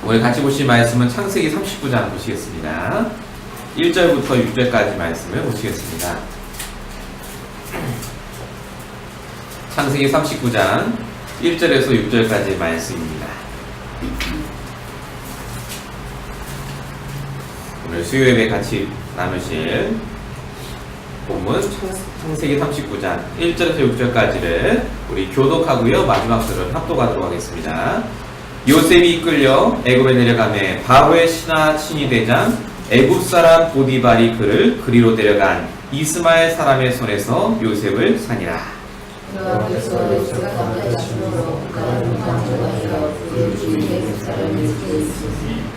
오늘 같이 보실 말씀은 창세기 39장 보시겠습니다. 1절부터 6절까지 말씀을 보시겠습니다. 창세기 39장 1절에서 6절까지 말씀입니다. 오늘 수요예배 같이 나누실 본문 창세기 39장 1절에서 6절까지를 우리 교독하고요 마지막 절을 합독하도록 하겠습니다. 요셉이 이끌려 애굽에 내려가매 바로의 신하 친위대장 애굽 사람 보디발이 그를 그리로 데려간 이스마엘 사람의 손에서 요셉을 사니라.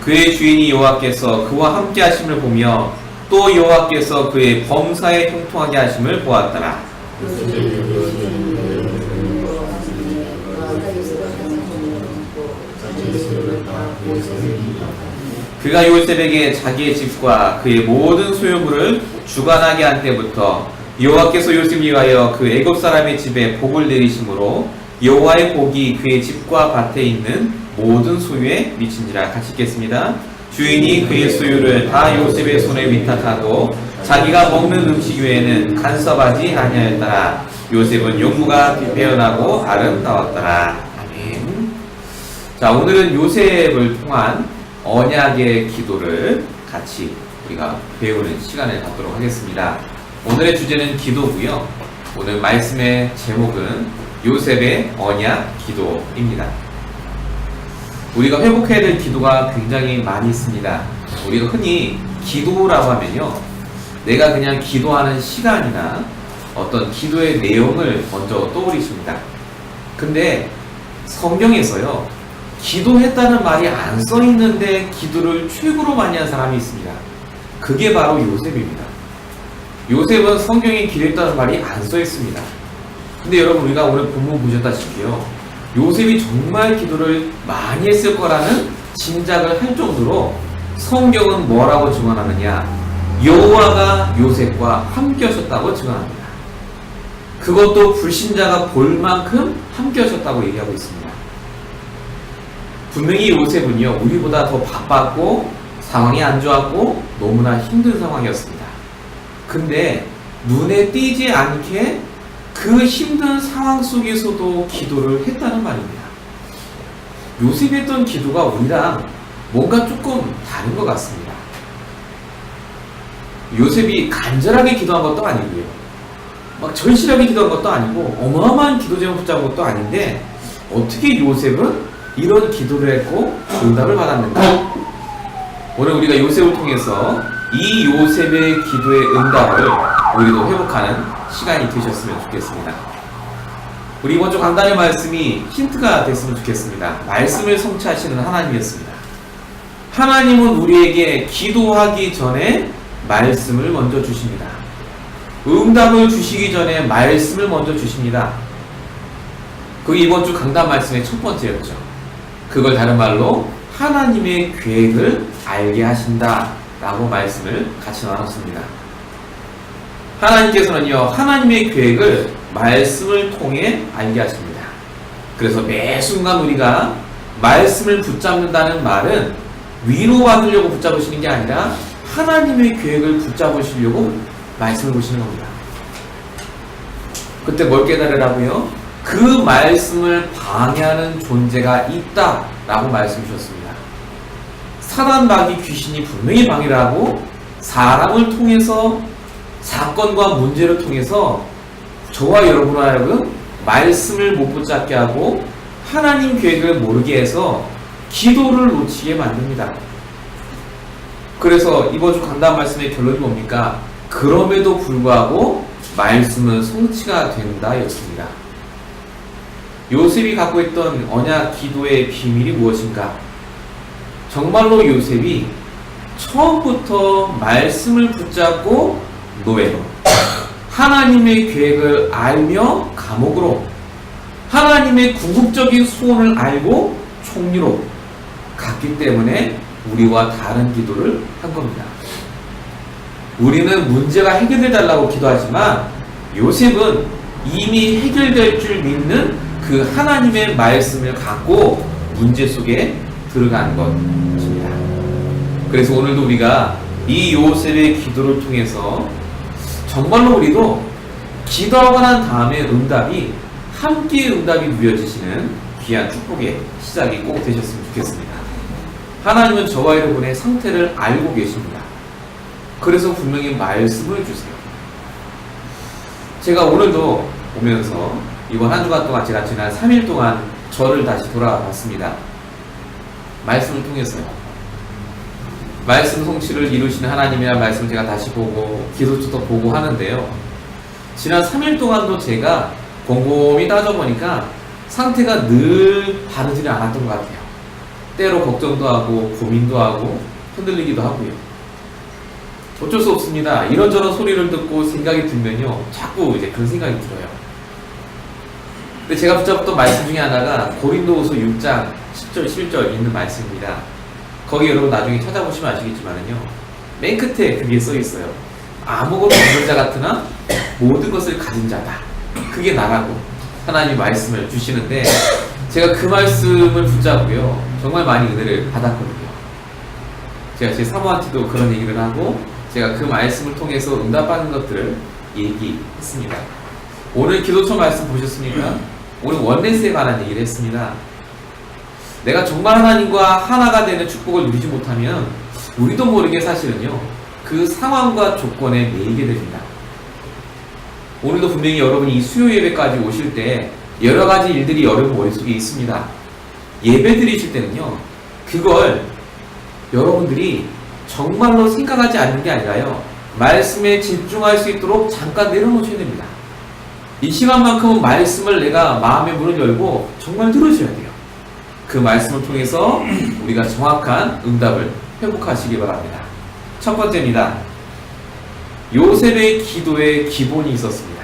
그의 주인이 여호와께서 그와 함께 하심을 보며 또 여호와께서 그의 범사에 형통하게 하심을 보았더라. 그가 요셉에게 자기의 집과 그의 모든 소유물을 주관하게 한 때부터 여호와께서 요셉을 위하여 그 애굽 사람의 집에 복을 내리심으로 여호와의 복이 그의 집과 밭에 있는 모든 소유에 미친지라. 같이 읽겠습니다. 주인이 그의 소유를 다 요셉의 손에 위탁하고 자기가 먹는 음식 외에는 간섭하지 아니하였더라. 요셉은 용모가 빼어나고 아름다웠더라. 아멘. 자, 오늘은 요셉을 통한 언약의 기도를 같이 우리가 배우는 시간을 갖도록 하겠습니다. 오늘의 주제는 기도고요. 오늘 말씀의 제목은 요셉의 언약 기도입니다. 우리가 회복해야 될 기도가 굉장히 많이 있습니다. 우리가 흔히 기도라고 하면요, 내가 그냥 기도하는 시간이나 어떤 기도의 내용을 먼저 떠올리십니다. 근데 성경에서요, 기도했다는 말이 안 써있는데 기도를 최고로 많이 한 사람이 있습니다. 그게 바로 요셉입니다. 요셉은 성경에 기도했다는 말이 안 써있습니다. 근데 여러분, 우리가 오늘 본문 보셨다시피요, 요셉이 정말 기도를 많이 했을 거라는 짐작을 할 정도로 성경은 뭐라고 증언하느냐, 여호와가 요셉과 함께 하셨다고 증언합니다. 그것도 불신자가 볼 만큼 함께 하셨다고 얘기하고 있습니다. 분명히 요셉은요, 우리보다 더 바빴고 상황이 안 좋았고 너무나 힘든 상황이었습니다. 근데 눈에 띄지 않게 그 힘든 상황 속에서도 기도를 했다는 말입니다. 요셉이 했던 기도가 우리랑 뭔가 조금 다른 것 같습니다. 요셉이 간절하게 기도한 것도 아니고요, 막 절실하게 기도한 것도 아니고 어마어마한 기도 제목 붙잡은 것도 아닌데, 어떻게 요셉은 이런 기도를 했고 응답을 받았는가? 오늘 우리가 요셉을 통해서 이 요셉의 기도의 응답을 우리도 회복하는 시간이 되셨으면 좋겠습니다. 우리 이번 주 강단의 말씀이 힌트가 됐으면 좋겠습니다. 말씀을 성취하시는 하나님이었습니다. 하나님은 우리에게 기도하기 전에 말씀을 먼저 주십니다. 응답을 주시기 전에 말씀을 먼저 주십니다. 그게 이번 주 강단 말씀의 첫 번째였죠. 그걸 다른 말로 하나님의 계획을 알게 하신다 라고 말씀을 같이 나눴습니다. 하나님께서는요, 하나님의 계획을 말씀을 통해 알게 하십니다. 그래서 매 순간 우리가 말씀을 붙잡는다는 말은 위로받으려고 붙잡으시는 게 아니라 하나님의 계획을 붙잡으시려고 말씀을 보시는 겁니다. 그때 뭘 깨달으라고요? 그 말씀을 방해하는 존재가 있다 라고 말씀 주셨습니다. 사단 마귀 귀신이 분명히 방해를 하고 사람을 통해서, 사건과 문제를 통해서 저와 여러분을 하여금 말씀을 못 붙잡게 하고 하나님 계획을 모르게 해서 기도를 놓치게 만듭니다. 그래서 이번 주 강단 말씀의 결론이 뭡니까? 그럼에도 불구하고 말씀은 성취가 된다 였습니다. 요셉이 갖고 있던 언약 기도의 비밀이 무엇인가? 정말로 요셉이 처음부터 말씀을 붙잡고 노예로, 하나님의 계획을 알며 감옥으로, 하나님의 궁극적인 소원을 알고 총리로 갔기 때문에 우리와 다른 기도를 한 겁니다. 우리는 문제가 해결되달라고 기도하지만 요셉은 이미 해결될 줄 믿는 그 하나님의 말씀을 갖고 문제 속에 들어간 것입니다. 그래서 오늘도 우리가 이 요셉의 기도를 통해서 정말로 우리도 기도하고 난 다음에 응답이 함께 응답이 누려지시는 귀한 축복의 시작이 꼭 되셨으면 좋겠습니다. 하나님은 저와 여러분의 상태를 알고 계십니다. 그래서 분명히 말씀을 주세요. 제가 오늘도 오면서 이번 한 주간 동안 제가 지난 3일 동안 저를 다시 돌아봤습니다. 말씀을 통해서요. 말씀 성취를 이루시는 하나님이라는 말씀을 제가 다시 보고 기도처도 보고 하는데요. 지난 3일 동안도 제가 곰곰이 따져보니까 상태가 늘 바르지는 않았던 것 같아요. 때로 걱정도 하고 고민도 하고 흔들리기도 하고요. 어쩔 수 없습니다. 이런저런 소리를 듣고 생각이 들면요, 자꾸 이제 그런 생각이 들어요. 근데 제가 붙잡았던 말씀 중에 하나가 고린도후서 6장 10절 11절 있는 말씀입니다. 거기 여러분 나중에 찾아보시면 아시겠지만요, 맨 끝에 그게 써 있어요. 아무것도 없는 자 같으나 모든 것을 가진 자다. 그게 나라고 하나님 말씀을 주시는데, 제가 그 말씀을 붙잡고요, 정말 많이 은혜를 받았거든요. 제가 제 사모한테도 그런 얘기를 하고, 제가 그 말씀을 통해서 응답받는 것들을 얘기했습니다. 오늘 기도처 말씀 보셨습니까? 오늘 원네스에 관한 얘기를 했습니다. 내가 정말 하나님과 하나가 되는 축복을 누리지 못하면 우리도 모르게 사실은요, 그 상황과 조건에 매이게 됩니다. 오늘도 분명히 여러분이 이 수요 예배까지 오실 때 여러 가지 일들이 여러분 머릿속에 있습니다. 예배 드리실 때는요, 그걸 여러분들이 정말로 생각하지 않는 게 아니라요, 말씀에 집중할 수 있도록 잠깐 내려놓으셔야 됩니다. 이 시간만큼은 말씀을 내가 마음의 문을 열고 정말 들으셔야 돼요. 그 말씀을 통해서 우리가 정확한 응답을 회복하시기 바랍니다. 첫 번째입니다. 요셉의 기도에 기본이 있었습니다.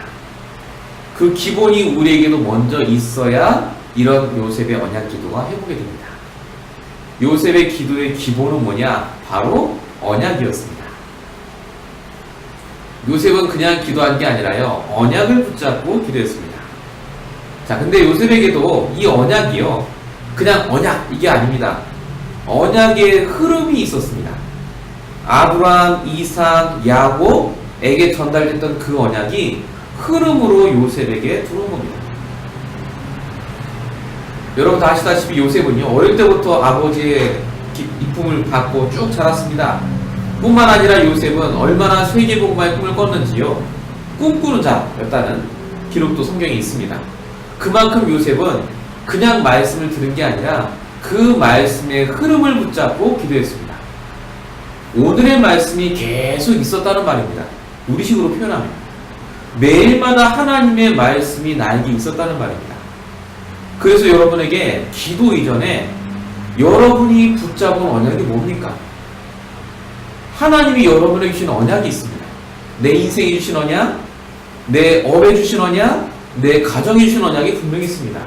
그 기본이 우리에게도 먼저 있어야 이런 요셉의 언약 기도가 회복이 됩니다. 요셉의 기도의 기본은 뭐냐? 바로 언약이었습니다. 요셉은 그냥 기도한 게 아니라요, 언약을 붙잡고 기도했습니다. 자, 근데 요셉에게도 이 언약이요, 그냥 언약, 이게 아닙니다. 언약의 흐름이 있었습니다. 아브라함, 이삭, 야곱에게 전달됐던 그 언약이 흐름으로 요셉에게 들어온 겁니다. 여러분 다 아시다시피 요셉은요, 어릴 때부터 아버지의 이품을 받고 쭉 자랐습니다. 뿐만 아니라 요셉은 얼마나 세계복음화의 꿈을 꿨는지요, 꿈꾸는 자였다는 기록도 성경에 있습니다. 그만큼 요셉은 그냥 말씀을 들은 게 아니라 그 말씀의 흐름을 붙잡고 기도했습니다. 오늘의 말씀이 계속 있었다는 말입니다. 우리식으로 표현하면 매일마다 하나님의 말씀이 나에게 있었다는 말입니다. 그래서 여러분에게 기도 이전에 여러분이 붙잡은 언약이 뭡니까? 하나님이 여러분에게 주신 언약이 있습니다. 내 인생에 주신 언약, 내 업에 주신 언약, 내 가정에 주신 언약이 분명히 있습니다.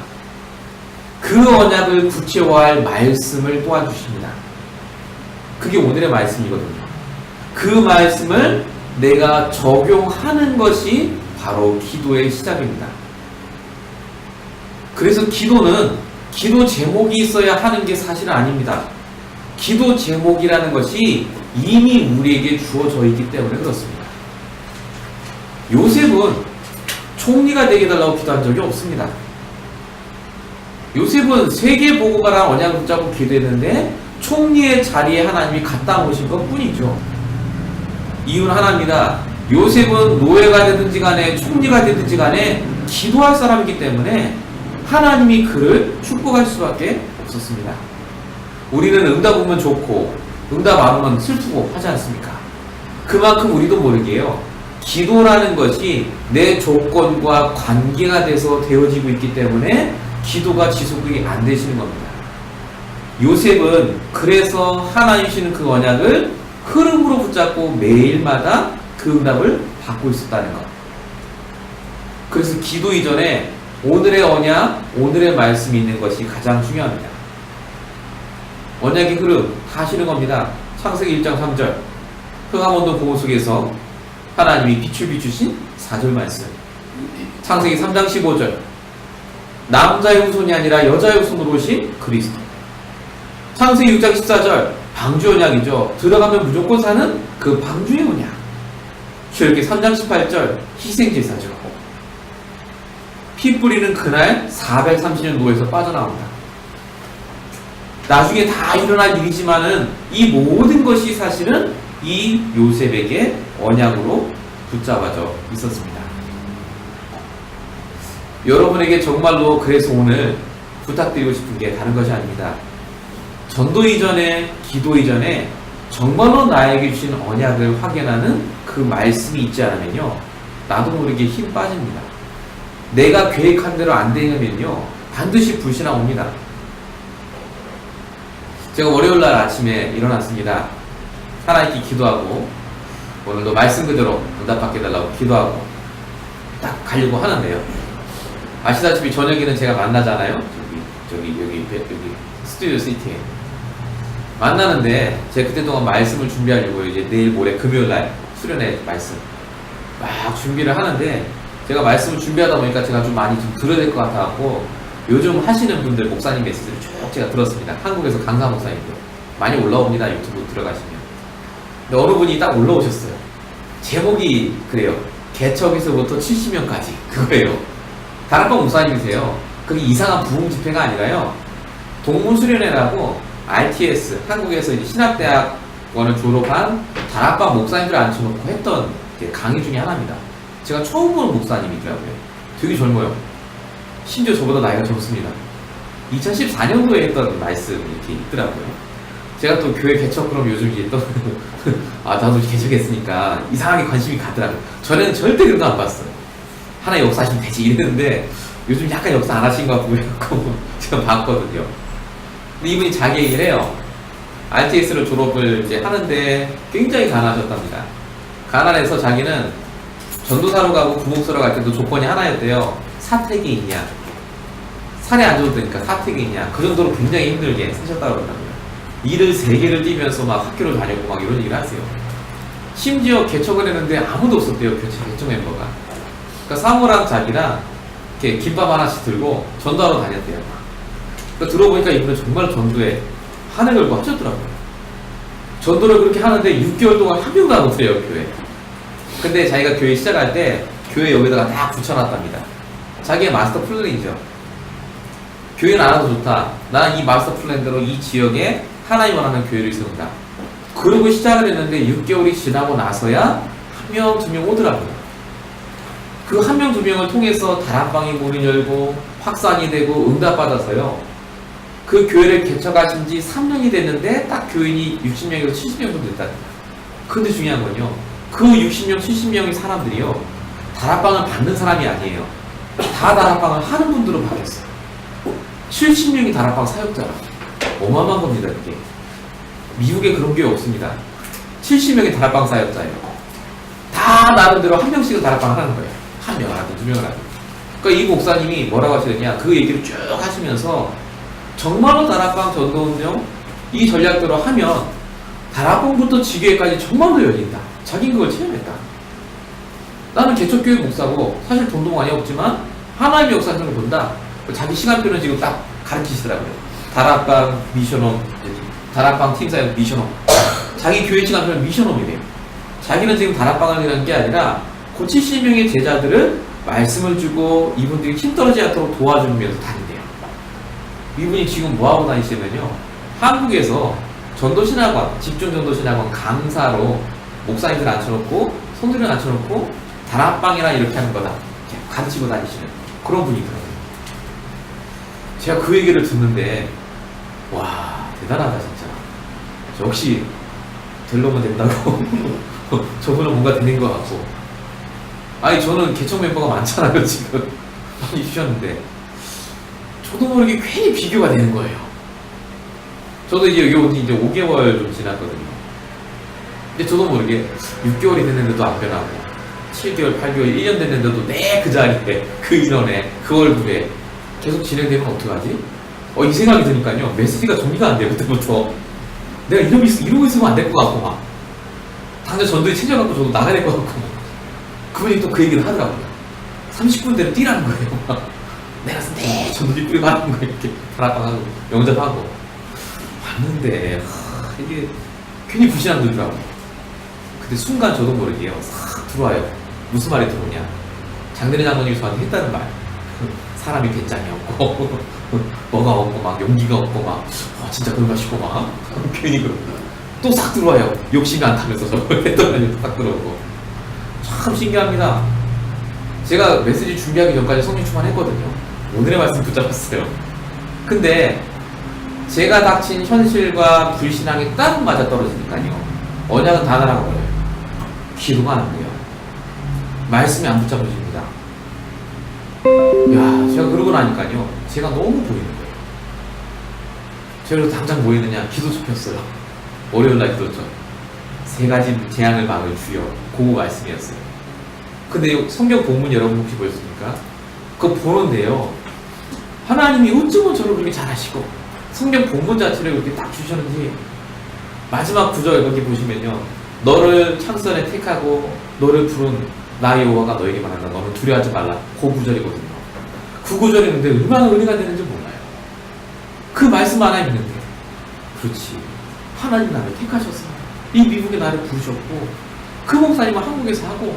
그 언약을 구체화할 말씀을 또한 주십니다. 그게 오늘의 말씀이거든요. 그 말씀을 내가 적용하는 것이 바로 기도의 시작입니다. 그래서 기도는 기도 제목이 있어야 하는 게 사실은 아닙니다. 기도 제목이라는 것이 이미 우리에게 주어져 있기 때문에 그렇습니다. 요셉은 총리가 되게 해달라고 기도한 적이 없습니다. 요셉은 세계보고가라는 언약을 붙잡고 기도했는데 총리의 자리에 하나님이 갖다 놓으신 것 뿐이죠. 이유는 하나입니다. 요셉은 노예가 되든지 간에 총리가 되든지 간에 기도할 사람이기 때문에 하나님이 그를 축복할 수밖에 없었습니다. 우리는 응답 오면 좋고 응답 안 오면 슬프고 하지 않습니까? 그만큼 우리도 모르게요, 기도라는 것이 내 조건과 관계가 돼서 되어지고 있기 때문에 기도가 지속이 안 되시는 겁니다. 요셉은 그래서 하나님 주시는 그 언약을 흐름으로 붙잡고 매일마다 그 응답을 받고 있었다는 것. 그래서 기도 이전에 오늘의 언약, 오늘의 말씀이 있는 것이 가장 중요합니다. 언약의 흐름 다 아시는 겁니다. 창세기 1장 3절 흑암 공허 속에서 하나님이 빛을 비추신 4절 말씀. 창세기 3장 15절 남자의 후손이 아니라 여자의 후손으로 오신 그리스도. 창세기 6장 14절 방주 언약이죠. 들어가면 무조건 사는 그 방주의 언약. 출애굽기 3장 18절 희생제사죠. 피 뿌리는 그날 430년 노에서 빠져나옵니다. 나중에 다 일어날 일이지만은 이 모든 것이 사실은 이 요셉에게 언약으로 붙잡아져 있었습니다. 여러분에게 정말로 그래서 오늘 부탁드리고 싶은 게 다른 것이 아닙니다. 전도 이전에, 기도 이전에 정말로 나에게 주신 언약을 확인하는 그 말씀이 있지 않으면요, 나도 모르게 힘 빠집니다. 내가 계획한 대로 안 되면요, 반드시 불신앙 옵니다. 제가 월요일날 아침에 일어났습니다. 하나님께 기도하고 오늘도 말씀 그대로 응답받게 해달라고 기도하고 딱 가려고 하는데요, 아시다시피 저녁에는 제가 만나잖아요. 여기 스튜디오 시티에 만나는데, 제가 그때 동안 말씀을 준비하려고 이제 내일 모레 금요일날 수련회 말씀 막 준비를 하는데, 제가 말씀을 준비하다 보니까 제가 좀 많이 좀 들어야 될 것 같아갖고 요즘 하시는 분들 목사님 메시지를 쭉 제가 들었습니다. 한국에서 강사 목사님들 많이 올라옵니다. 유튜브 들어가시면. 근데 어느 분이 딱 올라오셨어요. 제목이 그래요. 개척에서부터 70명까지 그거예요. 다락방 목사님이세요. 그게 이상한 부흥 집회가 아니라요, 동문수련회라고 RTS, 한국에서 이제 신학대학원을 졸업한 다락방 목사님들을 앉혀놓고 했던 강의 중에 하나입니다. 제가 처음 보는 목사님이더라고요. 되게 젊어요. 심지어 저보다 나이가 적습니다. 2014년도에 했던 말씀이 이렇게 있더라고요. 제가 또 교회 개척 그럼 요즘 이제 또 나도 개척했으니까 이상하게 관심이 가더라고요. 전에는 절대 그런 거 안 봤어요. 하나 역사하시면 되지 이랬는데 요즘 약간 역사 안 하신 것 같고 그래갖고 제가 봤거든요. 근데 이분이 자기 얘기를 해요. RTS를 졸업을 이제 하는데 굉장히 가난하셨답니다. 가난해서 자기는 전도사로 가고 구목사로 갈 때도 조건이 하나였대요. 사택이 있냐, 산에 안 줘도 되니까 사택이 있냐. 그 정도로 굉장히 힘들게 사셨다고 그러더라고요. 일을 3개를 뛰면서 막 학교를 다녔고 막 이런 얘기를 하세요. 심지어 개척을 했는데 아무도 없었대요. 개척 멤버가. 그러니까 사모랑 자기랑 이렇게 김밥 하나씩 들고 전도하러 다녔대요. 그러니까 들어보니까 이분은 정말 전도에 한을 걸고 하셨더라고요. 전도를 그렇게 하는데 6개월 동안 한 명도 안 오세요, 교회. 근데 자기가 교회 시작할 때 교회 여기다가 딱 붙여놨답니다. 자기의 마스터 플랜이죠. 교회는 안 와도 좋다. 나는 이 마스터 플랜대로 이 지역에 하나님 원하는 교회를 세운다. 그러고 시작을 했는데 6개월이 지나고 나서야 1명, 2명 오더라고요. 그 1명, 2명을 통해서 다락방이 문을 열고 확산이 되고 응답받아서요, 그 교회를 개척하신 지 3년이 됐는데 딱 교인이 60명에서 70명 정도 됐다. 근데 중요한 건요, 그 60명, 70명의 사람들이요, 다락방을 받는 사람이 아니에요. 다 다락방을 하는 분들로 바뀌었어요. 70명이 다락방 사역자라. 어마어마한 겁니다, 그게. 미국에 그런 게 없습니다. 70명이 다락방 사역자예요. 다 나름대로 한 명씩은 다락방을 하는 거예요. 한 명을 하든 2명을 하든. 그러니까 이 목사님이 뭐라고 하시느냐, 그 얘기를 쭉 하시면서 정말로 다락방 전도운동 이 전략대로 하면 다락방부터 지교회까지 정말로 열린다. 자기는 그걸 체험했다. 나는 개척교회 목사고 사실 돈도 많이 없지만 하나님의 역사를 본다. 자기 시간표는 지금 딱 가르치시더라고요. 다락방 미션홈, 다락방 팀사역 미션홈. 자기 교회 시간표는 미션홈이래요. 자기는 지금 다락방을 하는 게 아니라 그 70명의 제자들을 말씀을 주고 이분들이 힘 떨어지지 않도록 도와주면서 다닌대요. 이분이 지금 뭐하고 다니시면요, 한국에서 전도신학원, 집중전도신학원 강사로 목사님들 앉혀놓고 손들을 앉혀놓고 다락방이나 이렇게 하는 거다 가르치고 다니시는 그런 분이더라고요. 제가 그 얘기를 듣는데 와, 대단하다 진짜. 역시 될 놈은 된다고. 저분은 뭔가 되는 것 같고. 아니 저는 개척 멤버가 많잖아요 지금. 많이 주셨는데 저도 모르게 괜히 비교가 되는 거예요. 저도 이제 여기 온 지 이제 5개월 좀 지났거든요. 근데 저도 모르게 6개월이 됐는데도 안 변하고 7개월, 8개월, 1년 됐는데도 내 그 자리에, 그 인원에, 그 얼굴에 계속 진행되면 어떡하지? 이 생각이 드니까요, 메시지가 정리가 안 돼요. 그때부터 내가 이러고 있으면 안 될 것 같고 막 당장 전도에 챙겨갖고 저도 나가야 될 것 같고 막. 그분이 또 그 얘기를 하더라고요. 30분 대로 뛰라는 거예요. 막. 내가 전도지 뿌리고 하는 거예요. 이렇게 다락방하고 영접하고 봤는데 이게 괜히 불신앙 들더라고요. 근데 순간 저도 모르게요 싹 들어와요. 무슨 말이 들어오냐, 장대리 장모님이 저한테 했다는 말. 사람이 배짱이 없고 뭐가 없고 막 용기가 없고 막 진짜 그런가 싶고 막 괜히 또 싹 들어와요. 욕심이 안 타면서 저 했던 말이 싹 들어오고. 참 신기합니다. 제가 메시지 준비하기 전까지 성령 충만했거든요. 오늘의 말씀 붙잡았어요. 근데 제가 닥친 현실과 불신앙이 딱 맞아 떨어지니까요, 언약은 다 날아가버려요. 기도가 안 돼요. 말씀이 안 붙잡아집니다. 야, 제가 그러고 나니까요, 제가 너무 보이는 거예요. 제가 당장 뭐 했느냐, 기도 좁혔어요. 월요일날 기도죠. 3가지 재앙을 막을 주여, 그거 말씀이었어요. 근데 성경 본문 여러분 혹시 보셨습니까? 그거 보는데요, 하나님이 어쩌면 저를 그렇게 잘하시고 성경 본문 자체를 그렇게 딱 주셨는지, 마지막 구절 여기 보시면요, 너를 창설에 택하고 너를 부른 나 여호와가 너에게 말한다. 너는 두려워하지 말라. 그 구절이거든요. 그 구절이는데 얼마나 은혜가 되는지 몰라요. 그 말씀 하나 있는데, 그렇지, 하나님 나를 택하셨어. 이 미국에 나를 부르셨고, 그 목사님은 한국에서 하고,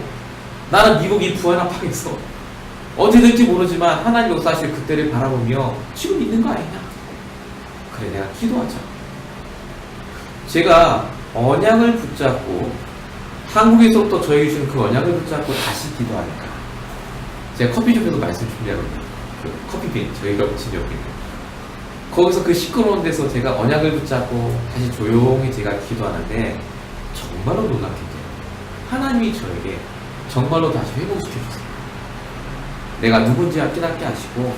나는 미국 이 부안합하겠어. 어떻게 될지 모르지만 하나님 역사하실 그때를 바라보며 지금 있는 거 아니냐. 그래, 내가 기도하자. 제가 언약을 붙잡고 한국에서부터 저에게 주신 그 언약을 붙잡고 다시 기도하니까, 제가 커피숍에서 말씀 준비하거든요. 그 커피빈 저희가 붙인 여기 거기서 그 시끄러운 데서 제가 언약을 붙잡고 다시 조용히 제가 기도하는데, 정말로 놀랍게도 하나님이 저에게 정말로 다시 회복시켜주세요. 내가 누군지 깨닫게 하시고,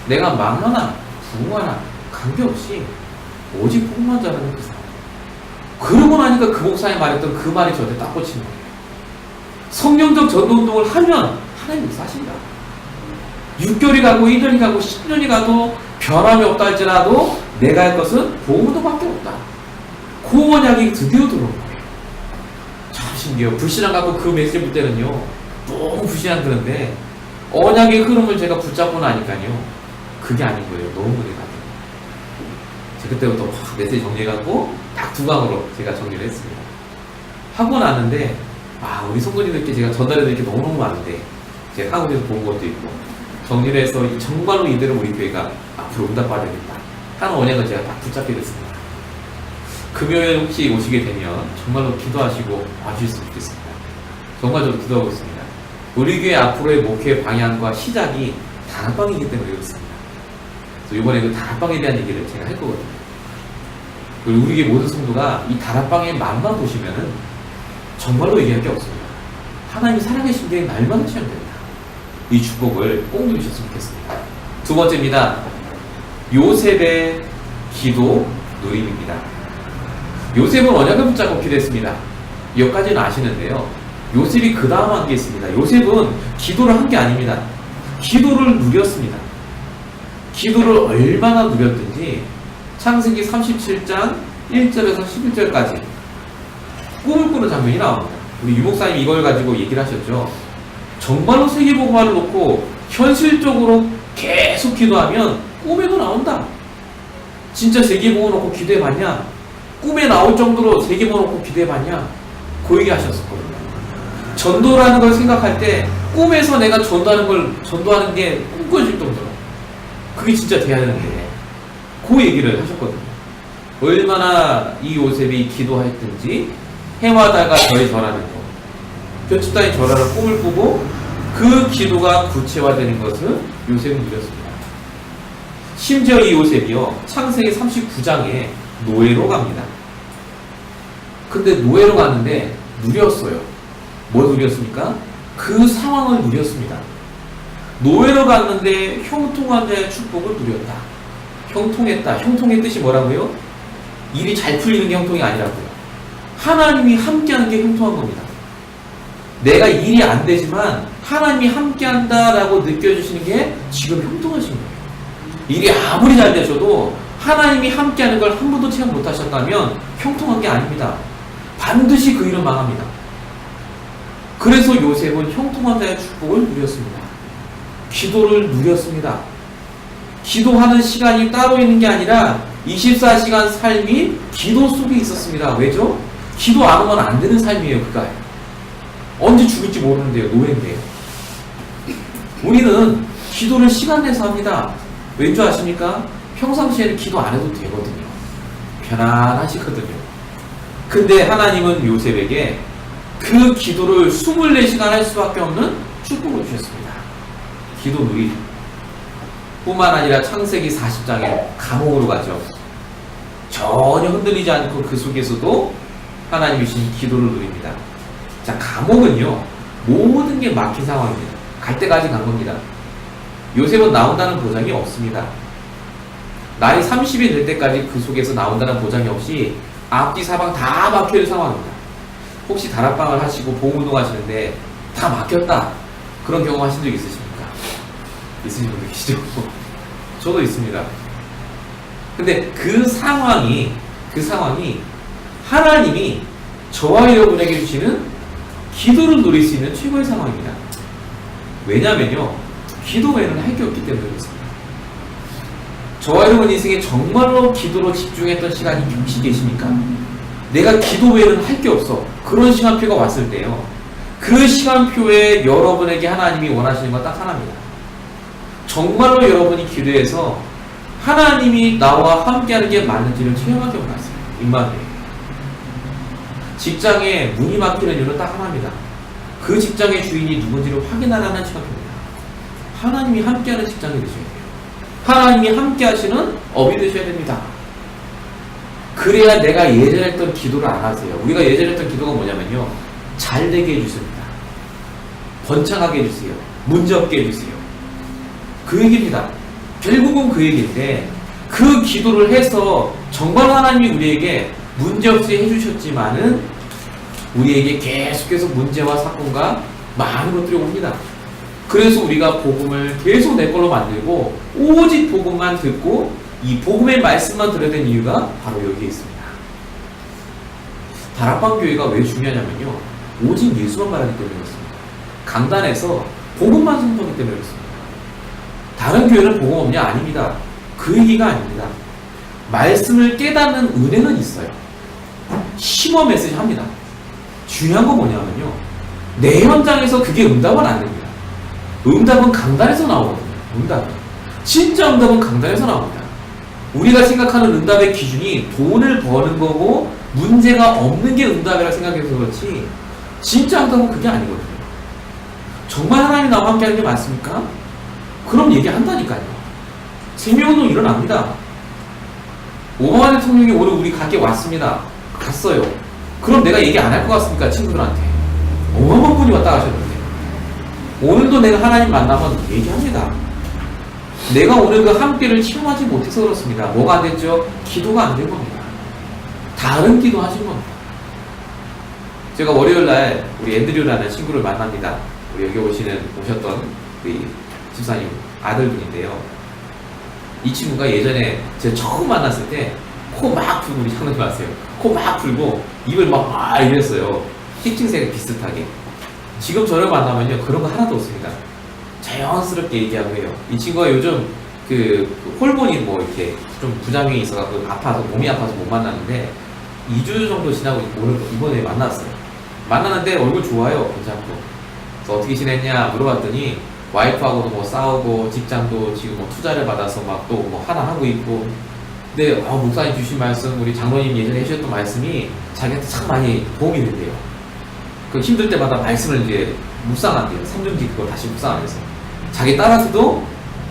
내가 망하나 부흥하나 관계없이 오직 복만 자라는 그 사람. 그러고 나니까 그 목사님 말했던 그 말이 저한테 딱 꽂힌 거예요. 성령적 전도운동을 하면 하나님 역사하신다. 6개월이 가고 1년이 가고 10년이 가도 변함이 없다 할지라도 내가 할 것은 복음운동밖에 없다. 그 언약이 드디어 들어온 거예요. 참 신기해요. 불신앙 갖고 그 메시지 볼 때는요, 너무 불신앙 드는데 언약의 흐름을 제가 붙잡고 나니까요, 그게 아닌 거예요. 너무 은혜가 돼요. 제가 그때부터 확 메시지 정리해갖고 딱 2강으로 제가 정리를 했습니다. 하고 나는데, 우리 성도님들께 제가 전달해드릴 게 너무너무 많은데, 제가 한국에서 본 것도 있고, 정리를 해서 정말로 이대로 우리 교회가 앞으로 응답받아야겠다 하는 언약을 제가 딱 붙잡게 됐습니다. 금요일 혹시 오시게 되면 정말로 기도하시고 와주셨으면 좋겠습니다. 정말 저도 기도하고 있습니다. 우리 교회 앞으로의 목회 방향과 시작이 다락방이기 때문에 그렇습니다. 그래서 이번에 그 다락방에 대한 얘기를 제가 할 거거든요. 그리고 우리 교회 모든 성도가 이 다락방의 맛만 보시면은 정말로 얘기할 게 없습니다. 하나님이 살아계신 게 날마다 체험됩니다. 이 축복을 꼭 누리셨으면 좋겠습니다. 2번째입니다. 요셉의 기도 누림입니다. 요셉은 언약을 붙잡고 기도했습니다. 여기까지는 아시는데요, 요셉이 그 다음 한 게 있습니다. 요셉은 기도를 한 게 아닙니다. 기도를 누렸습니다. 기도를 얼마나 누렸든지 창세기 37장 1절에서 11절까지 꿈을 꾸는 장면이 나옵니다. 우리 유목사님이 이걸 가지고 얘기를 하셨죠. 정말로 세계복음화를 놓고 현실적으로 계속 기도하면 꿈에도 나온다. 진짜 세계복음 놓고 기도해봤냐? 꿈에 나올 정도로 세계복음 놓고 기도해봤냐? 그 얘기 하셨었거든요. 전도라는 걸 생각할 때 꿈에서 내가 전도하는 게 꿈꿔질 정도로 그게 진짜 돼야 되는데, 그 얘기를 하셨거든요. 얼마나 이 요셉이 기도했든지 해와 달과 별이 절하는 것, 별집 따위 절하는 꿈을 꾸고 그 기도가 구체화되는 것을 요셉은 누렸습니다. 심지어 이 요셉이요, 창세기 39장에 노예로 갑니다. 근데 노예로 갔는데 누렸어요. 뭐 누렸습니까? 그 상황을 누렸습니다. 노예로 갔는데 형통한 자의 축복을 누렸다. 형통했다. 형통의 뜻이 뭐라고요? 일이 잘 풀리는 게 형통이 아니라고요. 하나님이 함께하는 게 형통한 겁니다. 내가 일이 안 되지만 하나님이 함께한다라고 느껴주시는 게 지금 형통하신 거예요. 일이 아무리 잘 되셔도 하나님이 함께하는 걸 한 번도 체험 못 하셨다면 형통한 게 아닙니다. 반드시 그 일은 망합니다. 그래서 요셉은 형통한 자의 축복을 누렸습니다. 기도를 누렸습니다. 기도하는 시간이 따로 있는 게 아니라 24시간 삶이 기도 속에 있었습니다. 왜죠? 기도 안 하면 안 되는 삶이에요. 그가 언제 죽을지 모르는데요. 노예인데요. 우리는 기도를 시간 내서 합니다. 왠지 아십니까? 평상시에는 기도 안 해도 되거든요. 편안하시거든요. 근데 하나님은 요셉에게 그 기도를 24시간 할 수밖에 없는 축복을 주셨습니다. 기도 누리 뿐만 아니라 창세기 40장에 감옥으로 가죠. 전혀 흔들리지 않고 그 속에서도 하나님이 주신 기도를 누립니다. 자, 감옥은요, 모든 게 막힌 상황입니다. 갈 때까지 간 겁니다. 요셉은 나온다는 보장이 없습니다. 나이 30이 될 때까지 그 속에서 나온다는 보장이 없이 앞뒤 사방 다 막혀있는 상황입니다. 혹시 다락방을 하시고 보험운동 하시는데 다 막혔다, 그런 경험 하신 적 있으십니까? 있으신 분들 계시죠? 저도 있습니다. 근데 그 상황이 하나님이 저와 여러분에게 주시는 기도를 누릴 수 있는 최고의 상황입니다. 왜냐면요, 기도 외에는 할 게 없기 때문에 그렇습니다. 저와 여러분 인생에 정말로 기도로 집중했던 시간이 혹시 계십니까? 내가 기도 외에는 할 게 없어, 그런 시간표가 왔을 때요, 그 시간표에 여러분에게 하나님이 원하시는 건 딱 하나입니다. 정말로 여러분이 기도해서 하나님이 나와 함께하는 게 맞는지를 체험하기 원하세요. 입만에 직장에 문이 막히는 이유는 딱 하나입니다. 그 직장의 주인이 누군지를 확인하라는 시간입니다. 하나님이 함께하는 직장이 되셔야 돼요. 하나님이 함께하시는 업이 되셔야 됩니다. 그래야 내가 예전에 했던 기도를 안 하세요. 우리가 예전에 했던 기도가 뭐냐면요, 잘 되게 해주십니다. 번창하게 해주세요. 문제없게 해주세요. 그 얘기입니다. 결국은 그 얘기인데, 그 기도를 해서 정말 하나님이 우리에게 문제없이 해주셨지만은 우리에게 계속해서 문제와 사건과 많은 것들이 옵니다. 그래서 우리가 복음을 계속 내 걸로 만들고 오직 복음만 듣고 이 복음의 말씀만 들어야 되는 이유가 바로 여기에 있습니다. 다락방 교회가 왜 중요하냐면요, 오직 예수만 말하기 때문에 그렇습니다. 강단에서 복음만 선포하기 때문에 그렇습니다. 다른 교회는 복음 없냐? 아닙니다. 그 얘기가 아닙니다. 말씀을 깨닫는 은혜는 있어요. 심어 메시지 합니다. 중요한 건 뭐냐면요, 내 현장에서 그게 응답은 안 됩니다. 응답은 강단에서 나오거든요. 응답은 진짜 응답은 강단에서 나옵니다. 우리가 생각하는 응답의 기준이 돈을 버는 거고 문제가 없는 게 응답이라 생각해서 그렇지, 진짜 응답은 그게 아니거든요. 정말 하나님 나와 함께 하는 게 맞습니까? 그럼 얘기한다니까요. 생명운동 일어납니다. 오바마 대통령이 오늘 우리 가게 왔습니다. 갔어요. 그럼 내가 얘기 안 할 것 같습니까? 친구들한테. 어마어마한 분이 왔다 가셨는데. 오늘도 내가 하나님 만나면 얘기합니다. 내가 오늘 그 함께를 체험하지 못해서 그렇습니다. 뭐가 안 됐죠? 기도가 안 된 겁니다. 다른 기도 하신 겁니다. 제가 월요일날 우리 앤드류라는 친구를 만납니다. 우리 여기 오셨던 우리 집사님 아들분인데요. 이 친구가 예전에 제가 처음 만났을 때 코 막 풀고, 우리 장난이 마세요. 코 막 풀고 입을 막 이랬어요. 희증색이 비슷하게. 지금 저를 만나면요, 그런 거 하나도 없습니다. 자연스럽게 얘기하고 해요. 이 친구가 요즘 그 호르몬이 뭐 이렇게 좀 부작용이 있어갖고 아파서, 몸이 아파서 못 만났는데 2주 정도 지나고 오늘 이번에 만났어요. 만났는데 얼굴 좋아요. 괜찮고. 그래서 어떻게 지냈냐 물어봤더니 와이프하고도 뭐 싸우고 직장도 지금 뭐 투자를 받아서 막 또 뭐 하나 하고 있고. 근데 목사님 주신 말씀, 우리 장로님 예전에 해주셨던 말씀이 자기한테 참 많이 도움이 된대요. 그 힘들 때마다 말씀을 이제 묵상한대요. 3중지 그걸 다시 묵상하면서. 자기 딸한테도,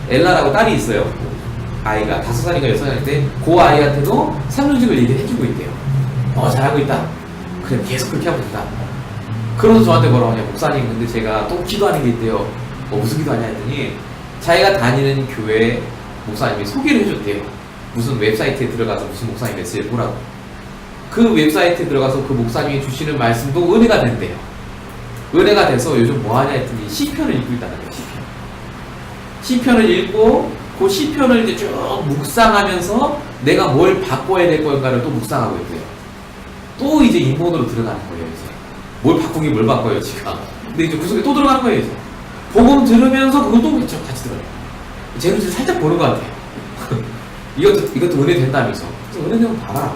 엘라라고 딸이 있어요. 아이가 5살인가 6살인데 그 아이한테도 3중직을 얘기를 해주고 있대요. 잘하고 있다. 그래, 계속 그렇게 하고 있다. 그러면서 저한테 뭐라고 하냐, 목사님 근데 제가 또 기도하는 게 있대요. 무슨 기도하냐 했더니 자기가 다니는 교회 목사님이 소개를 해줬대요. 무슨 웹사이트에 들어가서 무슨 목사님 메시지를 보라고. 그 웹사이트에 들어가서 그 목사님이 주시는 말씀도 은혜가 된대요. 은혜가 돼서 요즘 뭐 하냐 했더니 시편을 읽고 있다는 거예요. 시편을 읽고 그 시편을 이제 쭉 묵상하면서 내가 뭘 바꿔야 될 건가를 또 묵상하고 있대요. 또 이제 인본으로 들어가는 거예요. 이제 뭘 바꾸긴 뭘 바꿔요 지금. 근데 이제 그 속에 또 들어가는 거예요. 이제 복음 들으면서 그것도 같이 들어요. 제 눈치 살짝 보는 것 같아요. 이것도 은혜 된다면서. 그래서 은혜 되면 봐라.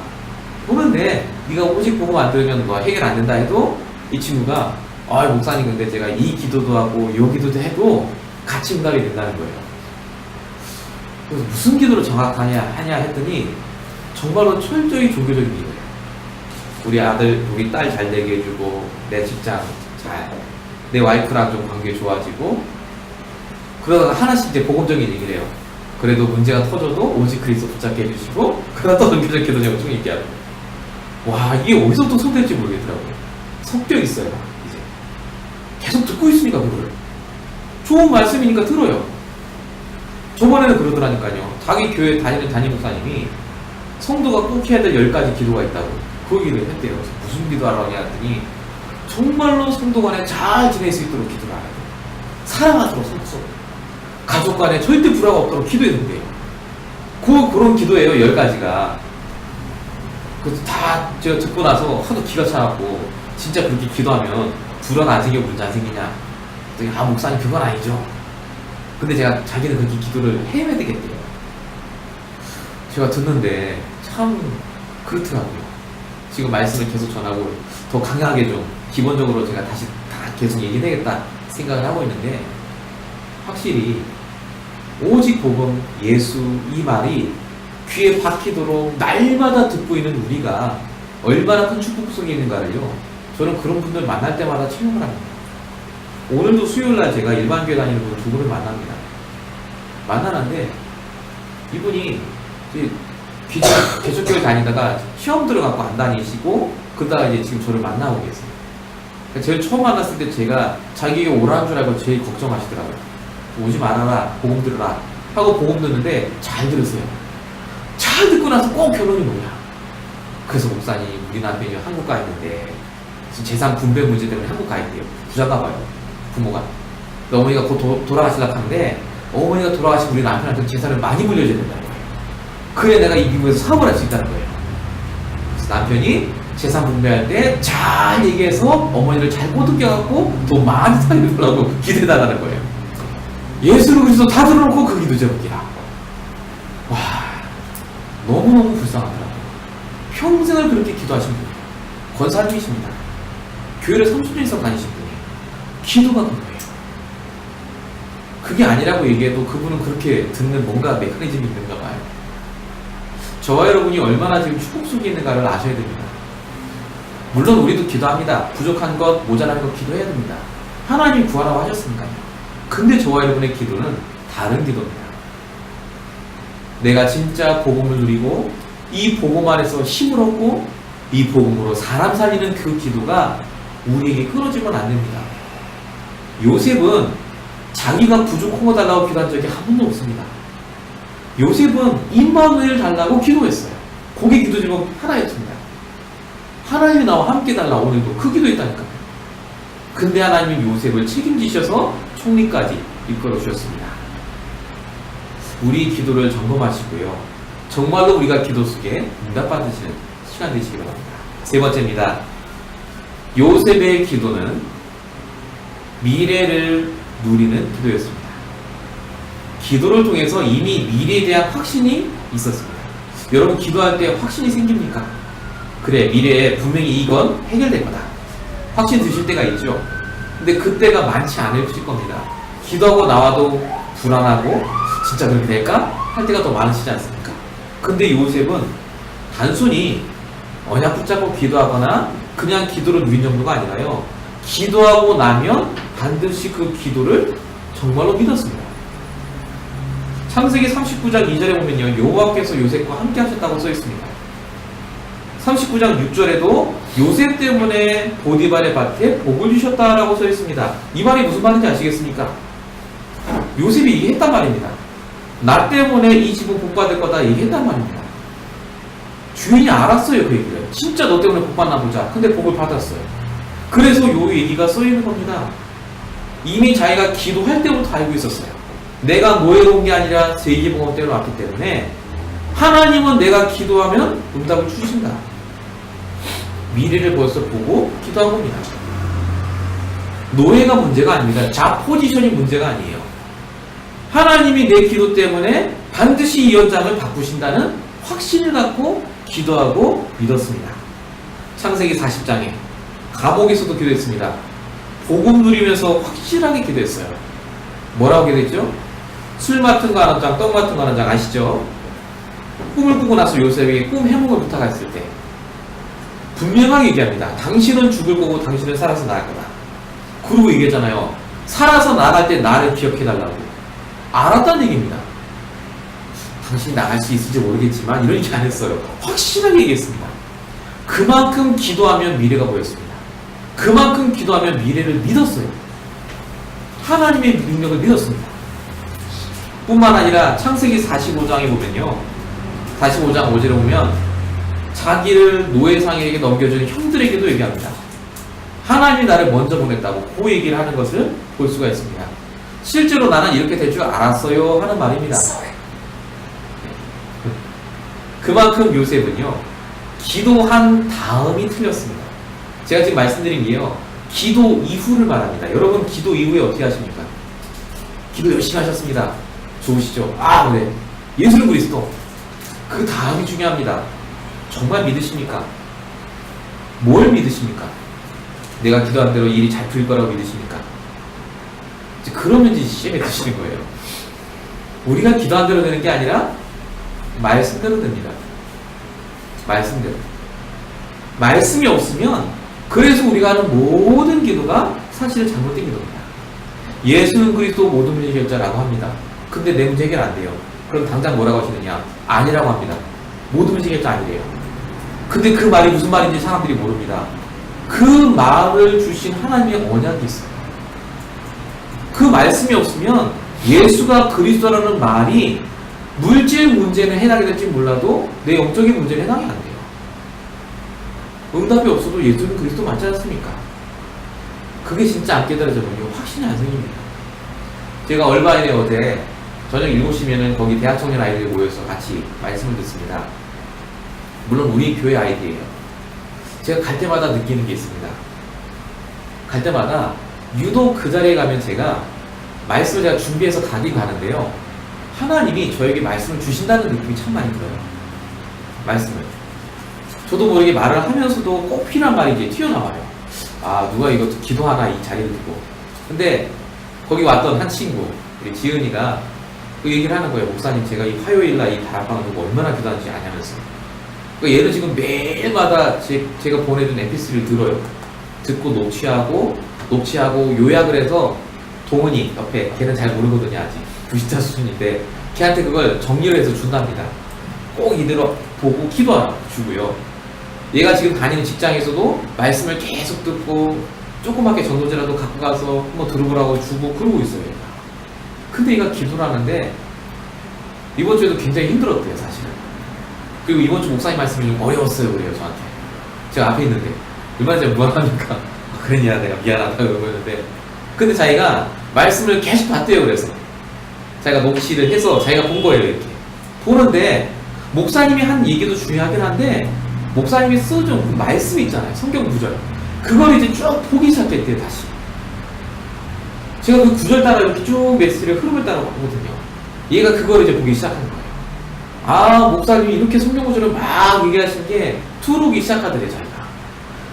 보는데 네가 오직 복음 안 들으면 너 해결 안 된다 해도 이 친구가 목사님 근데 제가 이 기도도 하고 요 기도도 해도 같이 응답이 된다는 거예요. 그래서 무슨 기도를 정확하냐 하냐 했더니 정말로 철저히 종교적인 기도예요. 우리 아들, 우리 딸 잘 되게 해주고 내 직장 잘, 내 와이프랑 좀 관계 좋아지고 그러다가 하나씩 이제 복음적인 얘기를 해요. 그래도 문제가 터져도 오직 그리스도 붙잡게 해주시고 그러다 또 종교적 기도 제목 쭉 얘기하고 와 이게 어디서부터 손댈지 모르겠더라고요. 섞여 있어요. 이제 계속 듣고 있으니까 그거를 좋은 말씀이니까 들어요. 저번에는 그러더라니까요. 자기 교회 다니는 담임 목사님이 성도가 꼭 해야 될 10가지 기도가 있다고 그 얘기를 했대요. 그래서 무슨 기도하라고 했더니 정말로 성도 간에 잘 지낼 수 있도록 기도를 하라고, 사랑하도록 서로 가족 간에 절대 불화가 없도록 기도해야 된대요. 그런 기도예요. 10가지가. 그래서 다 제가 듣고 나서 하도 기가 차갖고 진짜 그렇게 기도하면 불화가 안 생겨 문제 안 생기냐? 목사님 그건 아니죠. 근데 자기는 그렇게 기도를 해야 되겠대요. 제가 듣는데 참 그렇더라고요. 지금 말씀을 계속 전하고 더 강하게 좀 기본적으로 제가 다시 다 계속 얘기해야겠다 생각을 하고 있는데 확실히 오직 복음 예수 이 말이 귀에 박히도록 날마다 듣고 있는 우리가 얼마나 큰 축복 속에 있는가를요. 저는 그런 분들 만날 때마다 체험을 합니다. 오늘도 수요일날 제가 일반 교회 다니는 분 두 분을 만납니다. 만나는데 이분이 개척교회 다니다가 시험 들어갖고 안 다니시고 그러다가 이제 지금 저를 만나고 계세요. 제일 처음 만났을 때 제가 자기가 오라는 줄 알고 제일 걱정하시더라고요. 오지 말아라, 복음 들으라 하고 복음 듣는데 잘 들으세요. 잘 듣고 나서 꼭 결론이 뭐냐. 그래서 목사님 우리 남편이 한국 가 있는데 지금 재산 분배 문제 때문에 한국 가 있대요. 부자가 봐요. 부모가. 어머니가 곧 돌아가시려고 하는데 어머니가 돌아가시면 우리 남편한테 재산을 많이 물려줘야 된다는 거예요. 그래 내가 이 미국에서 사업을 할 수 있다는 거예요. 그래서 남편이 재산 분배할 때 잘 얘기해서 어머니를 잘 꼬드겨갖고 돈 많이 살려달라고 기대해달라는 거예요. 예수를 그리스도 다 들어놓고 그 기도 제목이야. 와, 너무너무 불쌍하더라고요. 평생을 그렇게 기도하신 분이에요. 권사님이십니다. 교회를 30년 이상 다니신 분이에요. 기도가 그거예요. 그게 아니라고 얘기해도 그분은 그렇게 듣는 뭔가 메커니즘이 있는가 봐요. 저와 여러분이 얼마나 지금 축복 속에 있는가를 아셔야 됩니다. 물론 우리도 기도합니다. 부족한 것, 모자란 것 기도해야 됩니다. 하나님 구하라고 하셨으니까요. 근데 저와 여러분의 기도는 다른 기도입니다. 내가 진짜 복음을 누리고 이 복음 안에서 힘을 얻고 이 복음으로 사람 살리는 그 기도가 우리에게 끊어지면 안 됩니다. 요셉은 자기가 부족한 거 달라고 기도한 적이 한 번도 없습니다. 요셉은 임마누엘 달라고 기도했어요. 그게 기도 제목 하나였습니다. 하나님이 나와 함께 달라. 오늘도 그 기도했다니까요. 근데 하나님이 요셉을 책임지셔서 총리까지 이끌어 주셨습니다. 우리 기도를 점검하시고요. 정말로 우리가 기도 속에 응답받으시는 시간 되시기 바랍니다. 세 번째입니다. 요셉의 기도는 미래를 누리는 기도였습니다. 기도를 통해서 이미 미래에 대한 확신이 있었습니다. 여러분 기도할 때 확신이 생깁니까? 그래, 미래에 분명히 이건 해결될 거다. 확신 드실 때가 있죠. 근데 그때가 많지 않으실 겁니다. 기도하고 나와도 불안하고 진짜 그렇게 될까? 할 때가 더 많으시지 않습니까? 근데 요셉은 단순히 언약 붙잡고 기도하거나 그냥 기도를 누린 정도가 아니라요. 기도하고 나면 반드시 그 기도를 정말로 믿었습니다. 창세기 39장 2절에 보면요. 여호와께서 요셉과 함께 하셨다고 써 있습니다. 39장 6절에도 요셉 때문에 보디발의 밭에 복을 주셨다라고 써 있습니다. 이 말이 무슨 말인지 아시겠습니까? 요셉이 얘기했단 말입니다. 나 때문에 이 집은 복 받을 거다 얘기했단 말입니다. 주인이 알았어요, 그 얘기를. 진짜 너 때문에 복 받나 보자. 근데 복을 받았어요. 그래서 요 얘기가 써 있는 겁니다. 이미 자기가 기도할 때부터 알고 있었어요. 내가 노예로운 게 아니라 제2의 때로 왔기 때문에 하나님은 내가 기도하면 응답을 주신다. 미래를 벌써 보고 기도한 겁니다. 노예가 문제가 아닙니다. 잡 포지션이 문제가 아니에요. 하나님이 내 기도 때문에 반드시 이 현장을 바꾸신다는 확신을 갖고 기도하고 믿었습니다. 창세기 40장에 감옥에서도 기도했습니다. 복음 누리면서 확실하게 기도했어요. 뭐라고 기도했죠? 술 맡은 거 하나 장, 떡 맡은 거 하나 장 아시죠? 꿈을 꾸고 나서 요셉에게 꿈 해몽을 부탁했을 때 분명하게 얘기합니다. 당신은 죽을 거고 당신은 살아서 나갈 거다. 그러고 얘기했잖아요. 살아서 나갈 때 나를 기억해달라고. 알았다는 얘기입니다. 당신이 나갈 수 있을지 모르겠지만 이런 얘기 안 했어요. 확실하게 얘기했습니다. 그만큼 기도하면 미래가 보였습니다. 그만큼 기도하면 미래를 믿었어요. 하나님의 능력을 믿었습니다. 뿐만 아니라 창세기 45장에 보면요. 45장 5절에 보면 자기를 노예상에게 넘겨준 형들에게도 얘기합니다. 하나님이 나를 먼저 보냈다고 그 얘기를 하는 것을 볼 수가 있습니다. 실제로 나는 이렇게 될 줄 알았어요 하는 말입니다. 그만큼 요셉은요. 기도한 다음이 틀렸습니다. 제가 지금 말씀드린 게요. 기도 이후를 말합니다. 여러분 기도 이후에 어떻게 하십니까? 기도 열심히 하셨습니다. 좋으시죠? 아 그래. 예수는 그리스도. 그 다음이 중요합니다. 정말 믿으십니까? 뭘 믿으십니까? 내가 기도한 대로 일이 잘 풀릴 거라고 믿으십니까? 이제 그러면 이제 시험에 드시는 거예요. 우리가 기도한 대로 되는 게 아니라 말씀대로 됩니다. 말씀대로. 말씀이 없으면 그래서 우리가 하는 모든 기도가 사실은 잘못된 기도입니다. 예수는 그리스도 모든 문제 해결자라고 합니다. 근데 내 문제 해결 안 돼요. 그럼 당장 뭐라고 하시느냐? 아니라고 합니다. 모든 문제 해결자 아니래요. 근데 그 말이 무슨 말인지 사람들이 모릅니다. 그 말을 주신 하나님의 언약이 있어요. 그 말씀이 없으면 예수가 그리스도라는 말이 물질 문제는 해당이 될지 몰라도 내 영적인 문제는 해당이 안 돼요. 응답이 없어도 예수는 그리스도 맞지 않습니까? 그게 진짜 안 깨달아져버리면 확신이 안 생깁니다. 제가 얼마인에 어제 저녁 7시면은 거기 대학 청년 아이들이 모여서 같이 말씀을 듣습니다. 물론 우리 교회 아이들이에요. 제가 갈 때마다 느끼는 게 있습니다. 갈 때마다 유독 그 자리에 가면 제가 말씀을 제가 준비해서 가긴 가는데요. 하나님이 저에게 말씀을 주신다는 느낌이 참 많이 들어요. 말씀을. 저도 모르게 말을 하면서도 꼭 필요한 말이 이제 튀어나와요. 아, 누가 이거 기도하나 이 자리를 두고. 근데 거기 왔던 한 친구, 우리 지은이가 그 얘기를 하는 거예요. 목사님, 제가 이 화요일날 이 다락방을 두고 얼마나 기도하는지 아냐면서. 그러니까 얘는 지금 매일마다 제가 보내준 mp3를 들어요. 듣고 녹취하고 요약을 해서 동은이 옆에, 걔는 잘 모르거든요 아직. 90자 수준인데 걔한테 그걸 정리를 해서 준답니다. 꼭 이대로 보고 기도하라고 주고요. 얘가 지금 다니는 직장에서도 말씀을 계속 듣고 조그맣게 전도지라도 갖고 가서 한번 들어보라고 주고 그러고 있어요. 얘가. 근데 얘가 기도를 하는데 이번 주에도 굉장히 힘들었대요 사실은. 그리고 이번 주 목사님 말씀이 좀 어려웠어요 그래요 저한테. 제가 앞에 있는데 얼마나 제가 무한합니까? 그러냐 내가 미안하다고 그러고 있는데 근데 자기가 말씀을 계속 봤대요. 그래서 자기가 녹취를 해서 자기가 본 거예요. 이렇게 보는데 목사님이 한 얘기도 중요하긴 한데 목사님이 써준 그 말씀 있잖아요. 성경 구절 그걸 이제 쭉 보기 시작했대요. 다시 제가 그 구절 따라 이렇게 쭉 메시지를 흐름을 따라 봤거든요. 얘가 그걸 이제 보기 시작한 거예요. 아 목사님이 이렇게 성경 구절을 막 얘기하신 게 투르기 시작하더래요. 자기가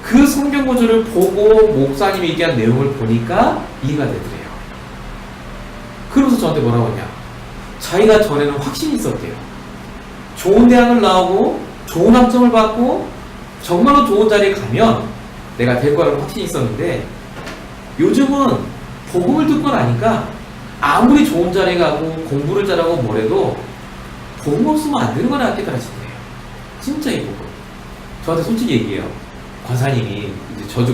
그 성경 구절을 보고 목사님이 얘기한 내용을 보니까 이해가 되더래요. 그러면서 저한테 뭐라고 하냐, 자기가 전에는 확신이 있었대요. 좋은 대학을 나오고 좋은 학점을 받고 정말로 좋은 자리에 가면 내가 될 거라는 확신이 있었는데 요즘은 복음을 듣고 나니까 아무리 좋은 자리에 가고 공부를 잘하고 뭐래도 복음 없으면 안 되는 거나 깨달아지네요. 진짜 이 복음. 저한테 솔직히 얘기해요. 권사님이 이제 저기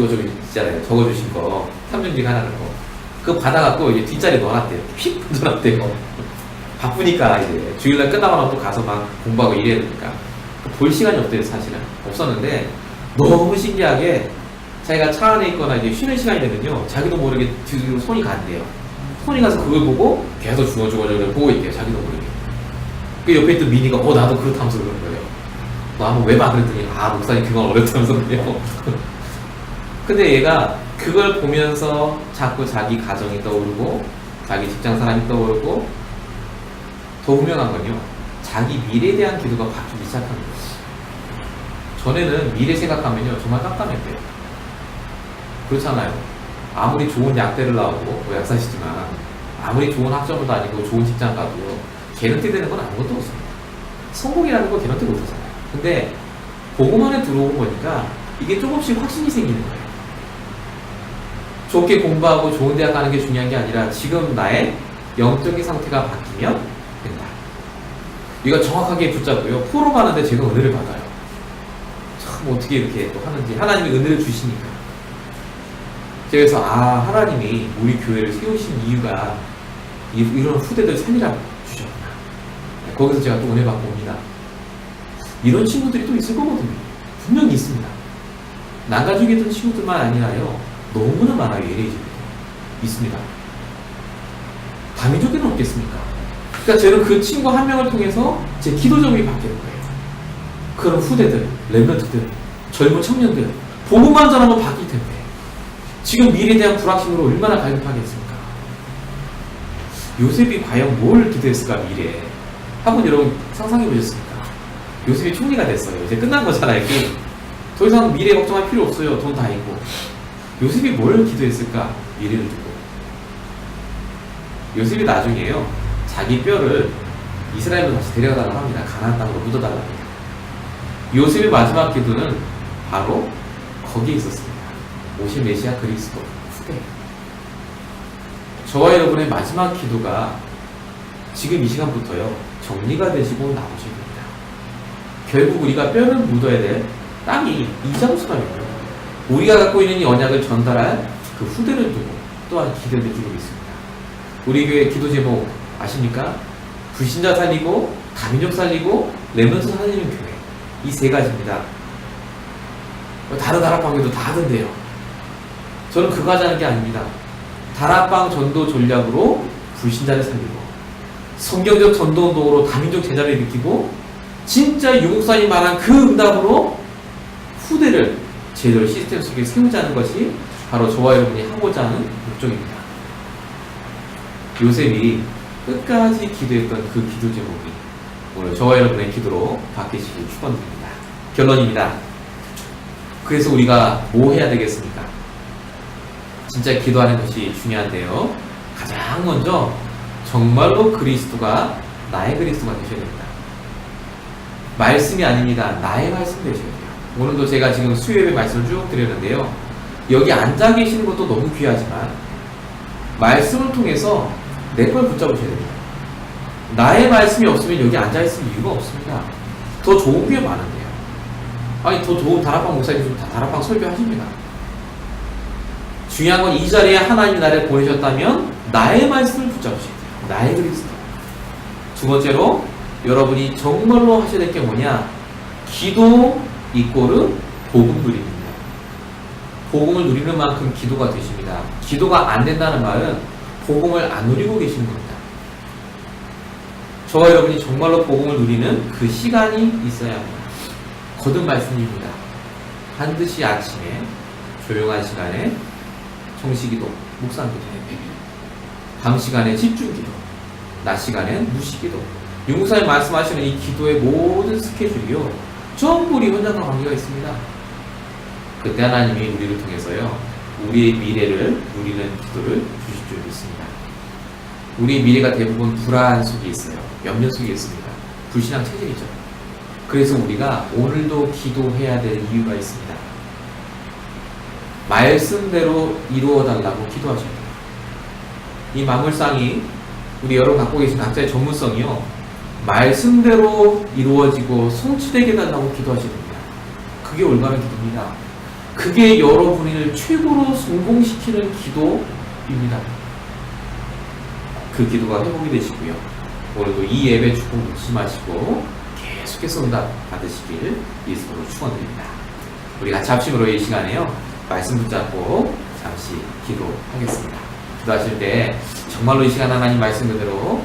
있잖아요. 적어주신 거 3중직 하나는 거 그거 받아갖고 이제 뒷자리에 넣어놨대요. 휙 던져놨대요. 바쁘니까 이제 주일날 끝나고 나면 또 가서 막 공부하고 일해야 되니까 볼 시간이 없대요. 사실은 없었는데 너무 신기하게 자기가 차 안에 있거나 이제 쉬는 시간이 되면요 자기도 모르게 뒤로 손이 간대요. 손이 가서 그걸 보고 계속 주워주고 보고 있대요. 자기도 모르게. 그 옆에 있던 미니가 나도 그렇다면서 그러는 거예요. 너 한번 왜 봐? 그랬더니 목사님 그건 어렵다면서 그래요. 근데 얘가 그걸 보면서 자꾸 자기 가정이 떠오르고 자기 직장 사람이 떠오르고 더 분명한 건요, 자기 미래에 대한 기도가 바뀌기 시작하는 거예요. 전에는 미래 생각하면요 정말 깜깜했대요. 그렇잖아요. 아무리 좋은 약대를 나오고 뭐 약사시지만 아무리 좋은 학점을 다니고 좋은 직장 가도요 개런티 되는 건 아무것도 없습니다. 성공이라는 거 개런티 못하잖아요. 근데 보고만에 들어오고 보니까 이게 조금씩 확신이 생기는 거예요. 좋게 공부하고 좋은 대학 가는 게 중요한 게 아니라 지금 나의 영적인 상태가 바뀌면 된다. 이거 정확하게 붙잡고요. 포로 가는데 제가 은혜를 받아요. 참 어떻게 이렇게 또 하는지 하나님이 은혜를 주시니까. 그래서 하나님이 우리 교회를 세우신 이유가 이런 후대들 살리라고 주셨구나. 거기서 제가 또 은혜 받고 옵니다. 이런 친구들이 또 있을 거거든요. 분명히 있습니다. 난가족에 있던 친구들만 아니라요 너무나 많아요. LA집에 있습니다. 다민족에는 없겠습니까? 그러니까 저는 그 친구 한 명을 통해서 제 기도 제목이 바뀌는 거예요. 그런 후대들, 렘넌트들, 젊은 청년들 복음만 전하면 바뀔 텐데 지금 미래에 대한 불확신으로 얼마나 갈급하겠습니까? 요셉이 과연 뭘 기도했을까 미래에? 한번 여러분 상상해 보셨습니까? 요셉이 총리가 됐어요. 이제 끝난 거잖아요. 더 이상 미래 걱정할 필요 없어요. 돈 다 있고. 요셉이 뭘 기도했을까? 미래를 두고. 요셉이 나중에요 자기 뼈를 이스라엘로 다시 데려가달라고 합니다. 가나안 땅으로 묻어달라고 합니다. 요셉의 마지막 기도는 바로 거기에 있었습니다. 오실 메시아 그리스도 후대. 저와 여러분의 마지막 기도가 지금 이 시간부터요 정리가 되시고 나오실 겁니다. 결국 우리가 뼈를 묻어야 될 땅이 이 장소라면요 우리가 갖고 있는 이 언약을 전달할 그 후대를 두고 또한 기도를 드리고 있습니다. 우리 교회 기도 제목 아십니까? 불신자 살리고 다민족 살리고 렘넌트 살리는 교회. 이 세 가지입니다. 다른 다락방에도 다 하던데요. 저는 그거 하자는 게 아닙니다. 다락방 전도 전략으로 불신자를 살리고 성경적 전도 운동으로 다민족 제자를 일으키고 진짜 유목사님 말한 그 응답으로 후대를 제대로 시스템 속에 세우자는 것이 바로 저와 여러분이 하고자 하는 목적입니다. 요셉이 끝까지 기도했던 그 기도 제목이 오늘 저와 여러분의 기도로 바뀌시길 축원드립니다. 결론입니다. 그래서 우리가 뭐 해야 되겠습니까? 진짜 기도하는 것이 중요한데요. 가장 먼저 정말로 그리스도가 나의 그리스도가 되셔야 됩니다. 말씀이 아닙니다. 나의 말씀 되셔야 돼요. 오늘도 제가 지금 수요예배 말씀을 쭉 드렸는데요. 여기 앉아 계시는 것도 너무 귀하지만 말씀을 통해서 내 걸 붙잡으셔야 됩니다. 나의 말씀이 없으면 여기 앉아있을 이유가 없습니다. 더 좋은 교회 많은데요. 아니 더 좋은 다락방 목사님 좀 다락방 설교하십니다. 중요한 건 이 자리에 하나님이 나를 보내셨다면 나의 말씀을 붙잡으셔야 돼요. 나의 그리스도. 두 번째로 여러분이 정말로 하셔야 될 게 뭐냐? 기도 이꼬르 복음 누립니다. 복음을 누리는 만큼 기도가 되십니다. 기도가 안 된다는 말은 복음을 안 누리고 계시는 겁니다. 저와 여러분이 정말로 복음을 누리는 그 시간이 있어야 합니다. 거듭 말씀입니다. 반드시 아침에 조용한 시간에 정시기도, 묵상기도, 밤 시간에 집중기도, 낮 시간엔 무시기도. 유목사님 말씀하시는 이 기도의 모든 스케줄이요 전부 우리 현장과 관계가 있습니다. 그때 하나님이 우리를 통해서요 우리의 미래를 누리는 기도를 주실 줄 믿습니다. 우리의 미래가 대부분 불안 속에 있어요. 염려 속에 있습니다. 불신앙 체질이죠. 그래서 우리가 오늘도 기도해야 될 이유가 있습니다. 말씀대로 이루어달라고 기도하셔야 돼요. 이 만물상이 우리 여러분 갖고 계신 각자의 전문성이요 말씀대로 이루어지고 성취되게 해달라고 기도하셔야 됩니다. 그게 올바른 기도입니다. 그게 여러분을 최고로 성공시키는 기도입니다. 그 기도가 회복이 되시고요. 오늘도 이 예배 축복 놓치지 마시고 계속해서 응답 받으시길 예수로 축원드립니다. 우리 같이 합심으로 이 시간에요. 말씀 붙잡고 잠시 기도하겠습니다. 기도하실 때 정말로 이 시간 하나님 말씀 그대로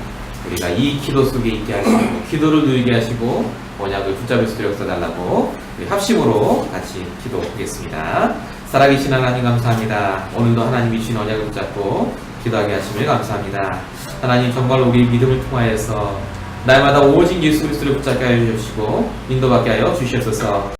우리가 이 기도 속에 있게 하시고 기도를 누리게 하시고 언약을 붙잡을 수 있도록 역사달라고 우리 합심으로 같이 기도하겠습니다. 살아계신 하나님 감사합니다. 오늘도 하나님이 주신 언약을 붙잡고 기도하게 하심을 감사합니다. 하나님 정말로 우리 믿음을 통하여서 날마다 오직 예수 그리스도를 붙잡게 하여 주시고 인도받게 하여 주시옵소서.